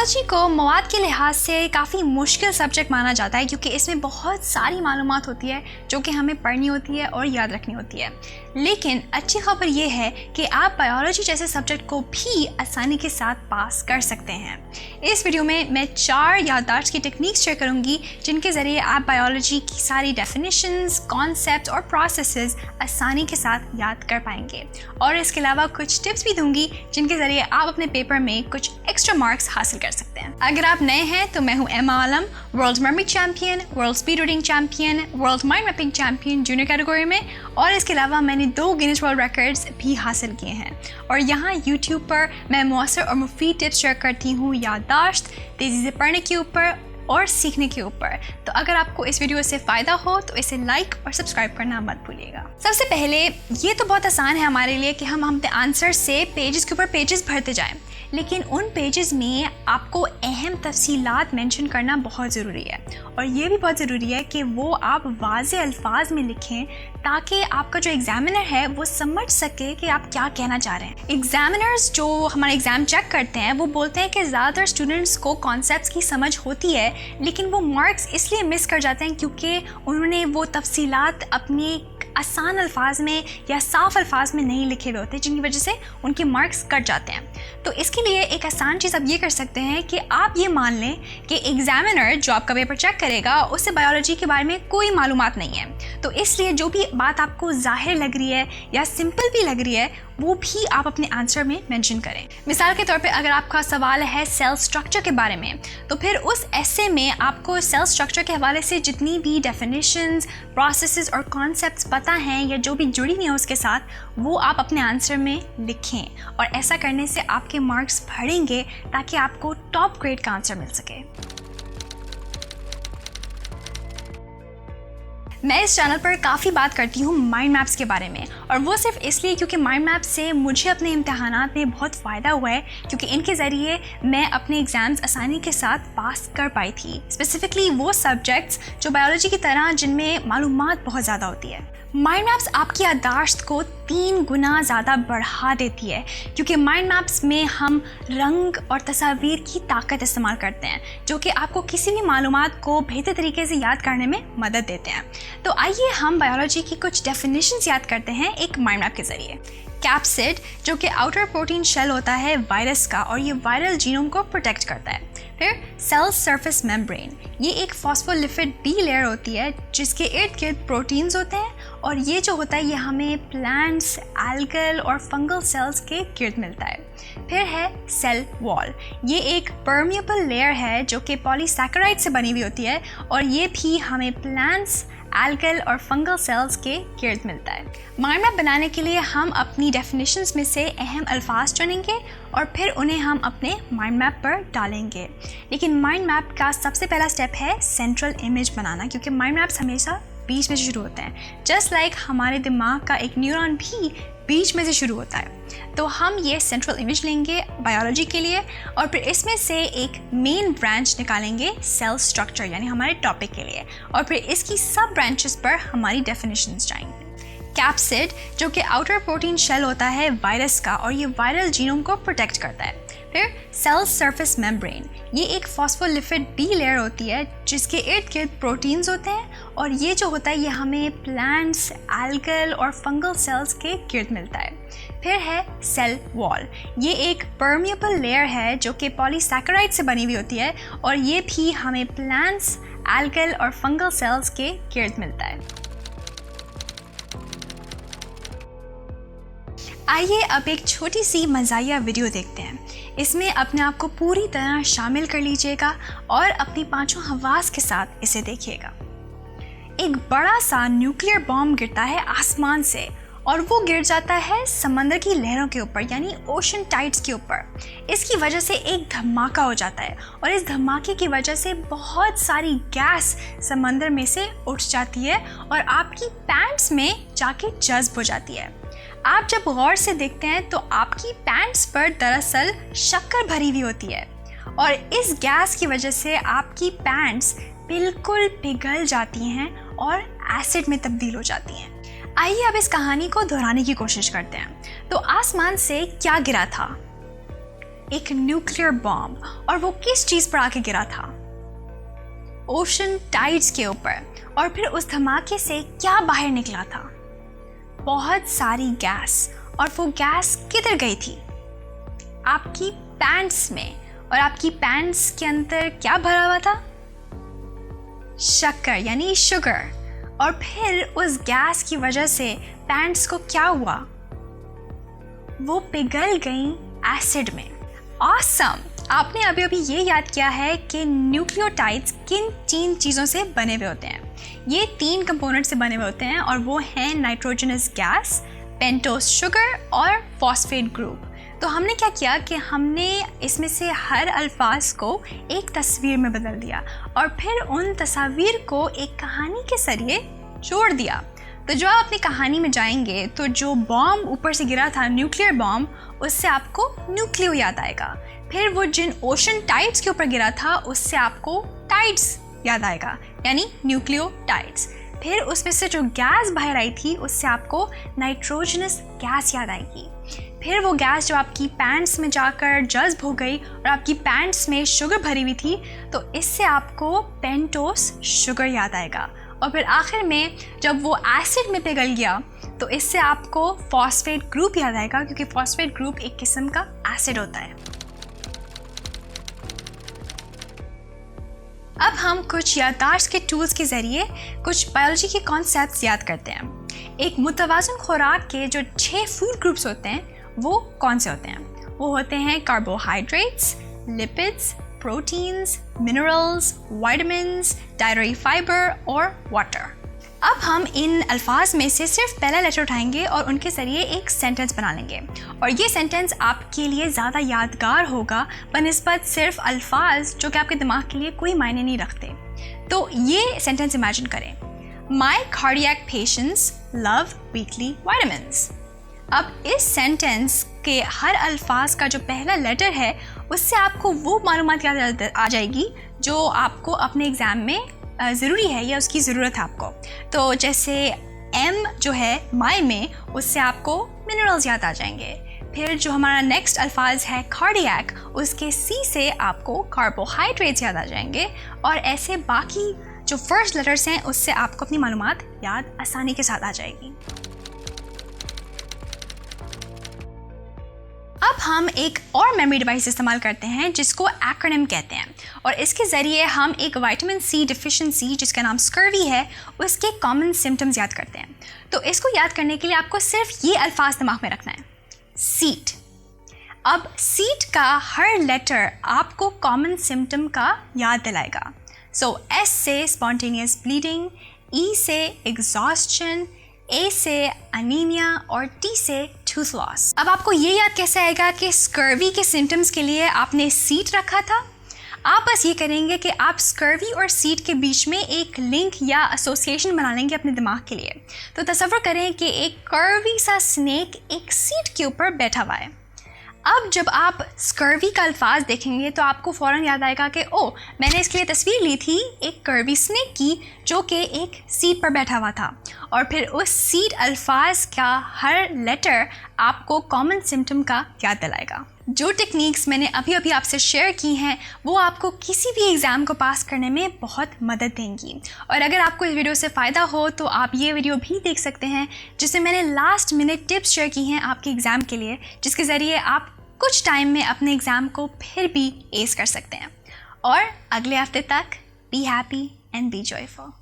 Biology को मवाद के लिहाज से काफ़ी मुश्किल सब्जेक्ट माना जाता है क्योंकि इसमें बहुत सारी मालूमात होती है जो कि हमें पढ़नी होती है और याद रखनी होती है। लेकिन अच्छी खबर ये है कि आप बायोलॉजी जैसे सब्जेक्ट को भी आसानी के साथ पास कर सकते हैं। इस वीडियो में मैं 4 याददाश्त की टेक्निक्स शेयर करूंगी जिनके ज़रिए आप बायोलॉजी की सारी डेफिनेशंस, कॉन्सेप्ट्स और प्रोसेसेस आसानी के साथ याद कर पाएंगे। और इसके अलावा कुछ टिप्स भी दूंगी जिनके ज़रिए आप अपने पेपर में कुछ एक्स्ट्रा मार्क्स हासिल कर सकते हैं। अगर आप नए हैं तो मैं हूं Emma Alam, world memory champion, world speed reading champion, world mind mapping champion junior category में, और इसके अलावा मैंने 2 गिनीज वर्ल्ड रिकॉर्ड्स भी हासिल किए हैं। और यहाँ यूट्यूब पर मैं मौसर और मुफीद टिप्स शेयर करती हूँ याददाश्त, तेज़ी से पढ़ने के ऊपर और सीखने के ऊपर। तो अगर आपको इस वीडियो से फ़ायदा हो तो इसे लाइक और सब्सक्राइब करना मत भूलिएगा। सबसे पहले ये तो बहुत आसान है हमारे लिए कि हम अपने आंसर से पेजेस के ऊपर पेजेस भरते जाएं, लेकिन उन पेजेस में आपको अहम तफसीलात मेंशन करना बहुत ज़रूरी है। और ये भी बहुत ज़रूरी है कि वो आप वाज़े अल्फाज में लिखें ताकि आपका जो एग्ज़ामिनर है वो समझ सके कि आप क्या कहना चाह रहे हैं। एग्ज़ामिनर्स जो हमारा एग्ज़ाम चेक करते हैं वो बोलते हैं कि ज़्यादातर स्टूडेंट्स को कॉन्सेप्ट्स की समझ होती है, लेकिन वो मार्क्स इसलिए मिस कर जाते हैं क्योंकि उन्होंने वो तफसीलात अपनी आसान अल्फाज में या साफ अल्फाज में नहीं लिखे हुए होते, जिनकी वजह से उनके मार्क्स कट जाते हैं। तो इसके लिए एक आसान चीज़ आप ये कर सकते हैं कि आप ये मान लें कि एग्ज़ामिनर जो आपका पेपर चेक करेगा उससे बायोलॉजी के बारे में कोई मालूमात नहीं है। तो इसलिए जो भी बात आपको जाहिर लग रही है या सिंपल भी लग रही है वो भी आप अपने आंसर में मेंशन करें। मिसाल के तौर पे अगर आपका सवाल है सेल स्ट्रक्चर के बारे में, तो फिर उस एसे में आपको सेल स्ट्रक्चर के हवाले से जितनी भी डेफिनेशंस, प्रोसेसेस और कॉन्सेप्ट्स पता हैं या जो भी जुड़ी हुई हैं उसके साथ, वो आप अपने आंसर में लिखें। और ऐसा करने से आपके मार्क्स बढ़ेंगे ताकि आपको टॉप ग्रेड का आंसर मिल सके। मैं इस चैनल पर काफ़ी बात करती हूँ माइंड मैप्स के बारे में, और वो सिर्फ इसलिए क्योंकि माइंड मैप से मुझे अपने इम्तिहानात में बहुत फ़ायदा हुआ है, क्योंकि इनके ज़रिए मैं अपने एग्ज़ाम्स आसानी के साथ पास कर पाई थी। स्पेसिफ़िकली वो सब्जेक्ट्स जो बायोलॉजी की तरह जिनमें मालूमात बहुत ज़्यादा होती है। माइंड मैप्स आपकी याददाश्त को 3 गुना ज़्यादा बढ़ा देती है, क्योंकि माइंड मैप्स में हम रंग और तस्वीर की ताकत इस्तेमाल करते हैं जो कि आपको किसी भी मालूमात को बेहतर तरीके से याद करने में मदद देते हैं। तो आइए हम बायोलॉजी की कुछ डेफिनेशंस याद करते हैं एक माइंड मैप के ज़रिए। कैप्सिड जो कि आउटर प्रोटीन शेल होता है वायरस का, और ये वायरल जीनोम को प्रोटेक्ट करता है। फिर सेल सरफेस मेम्ब्रेन, ये एक फॉस्फोलिपिड बी लेयर होती है जिसके इर्द गिर्द प्रोटीन्स होते हैं, और ये जो होता है ये हमें प्लांट्स, एल्गल और फंगल सेल्स के गिर्द मिलता है। फिर है सेल वॉल, ये एक परमिएबल लेयर है जो कि पॉलीसैकेराइड से बनी हुई होती है, और ये भी हमें प्लांट्स, एल्गल और फंगल सेल्स के गिर्द मिलता है। माइंड मैप बनाने के लिए हम अपनी डेफिनेशंस में से अहम अल्फाज चुनेंगे और फिर उन्हें हम अपने माइंड मैप पर डालेंगे। लेकिन माइंड मैप का सबसे पहला स्टेप है सेंट्रल इमेज बनाना, क्योंकि माइंड मैप्स हमेशा बीच में से शुरू होते हैं। जस्ट लाइक हमारे दिमाग का एक न्यूरॉन भी बीच में से शुरू होता है। तो हम ये सेंट्रल इमेज लेंगे बायोलॉजी के लिए, और फिर इसमें से एक मेन ब्रांच निकालेंगे सेल स्ट्रक्चर यानी हमारे टॉपिक के लिए, और फिर इसकी सब ब्रांचेस पर हमारी डेफिनेशंस जाएंगे। कैप्सिड जो कि आउटर प्रोटीन शेल होता है वायरस का, और ये वायरल जीनोम को प्रोटेक्ट करता है। फिर सेल सरफेस मेम्ब्रेन, ये एक फॉस्फोलिपिड बी लेयर होती है जिसके इर्द गिर्द प्रोटीन्स होते हैं, और ये जो होता है ये हमें प्लांट्स, एल्गल और फंगल सेल्स के गिर्द मिलता है। फिर है सेल वॉल, ये एक परमिएबल लेयर है जो कि पॉलीसैकेराइड से बनी हुई होती है, और ये भी हमें प्लांट्स, एल्गल और फंगल सेल्स के गिर्द मिलता है। आइए अब एक छोटी सी मज़ाहिया वीडियो देखते हैं। इसमें अपने आप को पूरी तरह शामिल कर लीजिएगा और अपनी 5 हवास के साथ इसे देखिएगा। एक बड़ा सा न्यूक्लियर बॉम्ब गिरता है आसमान से, और वो गिर जाता है समंदर की लहरों के ऊपर यानी ओशन टाइड्स के ऊपर। इसकी वजह से एक धमाका हो जाता है, और इस धमाके की वजह से बहुत सारी गैस समंदर में से उठ जाती है और आपकी पैंट्स में जाके जज्ब हो जाती है। आप जब गौर से देखते हैं तो आपकी पैंट्स पर दरअसल शक्कर भरी हुई होती है, और इस गैस की वजह से आपकी पैंट्स बिल्कुल पिघल जाती हैं और एसिड में तब्दील हो जाती हैं। आइए अब इस कहानी को दोहराने की कोशिश करते हैं। तो आसमान से क्या गिरा था? एक न्यूक्लियर बॉम्ब, और वो किस चीज़ पर आके गिरा था? ओशन टाइड्स के ऊपर। और फिर उस धमाके से क्या बाहर निकला था? बहुत सारी गैस। और वो गैस किधर गई थी? आपकी पैंट्स में। और आपकी पैंट्स के अंदर क्या भरा हुआ था? शक्कर यानी शुगर। और फिर उस गैस की वजह से पैंट्स को क्या हुआ? वो पिघल गई एसिड में। ऑसम! आपने अभी अभी ये याद किया है कि न्यूक्लियोटाइड्स किन 3 चीज़ों से बने हुए होते हैं। ये 3 कंपोनेंट से बने हुए होते हैं और वो हैं नाइट्रोजनस गैस, पेंटोस शुगर और फॉस्फेट ग्रुप। तो हमने क्या किया कि हमने इसमें से हर अल्फाज को एक तस्वीर में बदल दिया और फिर उन तस्वीर को एक कहानी के जरिए जोड़ दिया। तो जो आप अपनी कहानी में जाएंगे तो जो बॉम्ब ऊपर से गिरा था, न्यूक्लियर बॉम्ब, उससे आपको न्यूक्लियो याद आएगा। फिर वो जिन ओशन टाइड्स के ऊपर गिरा था उससे आपको टाइड्स याद आएगा, यानी न्यूक्लियोटाइड्स। फिर उसमें से जो गैस बाहर आई थी उससे आपको नाइट्रोजनस गैस याद आएगी। फिर वो गैस जो आपकी पैंट्स में जाकर जज्ब हो गई और आपकी पैंट्स में शुगर भरी हुई थी, तो इससे आपको पेंटोस शुगर याद आएगा। और फिर आखिर में जब वो एसिड में पिघल गया तो इससे आपको फॉस्फेट ग्रुप याद आएगा, क्योंकि फॉस्फेट ग्रुप एक किस्म का एसिड होता है। अब हम कुछ याददाश्त के टूल्स के ज़रिए कुछ बायोलॉजी के कॉन्सेप्ट्स याद करते हैं। एक मुतवाज़न खुराक के जो 6 फूड ग्रुप्स होते हैं वो कौन से होते हैं? वो होते हैं carbohydrates, lipids, proteins, minerals, vitamins, dietary fibre और वाटर। अब हम इन अल्फाज में से सिर्फ पहला लेटर उठाएंगे और उनके ज़रिए एक सेंटेंस बना लेंगे, और ये सेंटेंस आपके लिए ज़्यादा यादगार होगा बनिस्बत सिर्फ अल्फाज जो कि आपके दिमाग के लिए कोई मायने नहीं रखते। तो ये सेंटेंस इमेजिन करें, my cardiac patients love weekly vitamins. अब इस सेंटेंस के हर अल्फाज का जो पहला लेटर है उससे आपको वो मालूमात याद आ जाएगी जो आपको अपने एग्ज़ाम में ज़रूरी है या उसकी ज़रूरत है आपको। तो जैसे M जो है माई में, उससे आपको मिनरल्स याद आ जाएंगे। फिर जो हमारा नेक्स्ट अल्फाज है कार्डियक, उसके C से आपको कार्बोहाइड्रेट्स याद आ जाएंगे, और ऐसे बाकी जो फर्स्ट लेटर्स हैं उससे आपको अपनी मालूमात याद आसानी के साथ आ जाएगी। अब हम एक और मेमोरी डिवाइस इस्तेमाल करते हैं जिसको एक्रोनिम कहते हैं, और इसके ज़रिए हम एक विटामिन C डिफिशिएंसी जिसका नाम स्कर्वी है उसके कॉमन सिम्टम्स याद करते हैं। तो इसको याद करने के लिए आपको सिर्फ ये अल्फाज दिमाग में रखना है, सीट। अब सीट का हर लेटर आपको कॉमन सिम्टम का याद दिलाएगा। सो S से स्पॉन्टेनियस ब्लीडिंग, E से एग्जॉस्शन, A से अनीमिया और T से टूथ लॉस। अब आपको ये याद कैसे आएगा कि स्कर्वी के सिम्टम्स के लिए आपने सीट रखा था? आप बस ये करेंगे कि आप स्कर्वी और सीट के बीच में एक लिंक या एसोसिएशन बना लेंगे अपने दिमाग के लिए। तो तसव्वुर करें कि एक कर्वी सा स्नेक एक सीट के ऊपर बैठा हुआ है। अब जब आप स्कर्वी का अल्फाज देखेंगे तो आपको फ़ौरन याद आएगा कि ओह, मैंने इसके लिए तस्वीर ली थी एक कर्वी स्नेक की जो कि एक सीट पर बैठा हुआ था, और फिर उस सीट अल्फाज का हर लेटर आपको कॉमन सिम्टम का याद दिलाएगा। जो टेक्निक्स मैंने अभी अभी आपसे शेयर की हैं वो आपको किसी भी एग्ज़ाम को पास करने में बहुत मदद देंगी। और अगर आपको इस वीडियो से फ़ायदा हो तो आप ये वीडियो भी देख सकते हैं जिसमें मैंने लास्ट मिनट टिप्स शेयर की हैं आपके एग्ज़ाम के लिए, जिसके ज़रिए आप कुछ टाइम में अपने एग्ज़ाम को फिर भी एस कर सकते हैं। और अगले हफ्ते तक be happy and be joyful.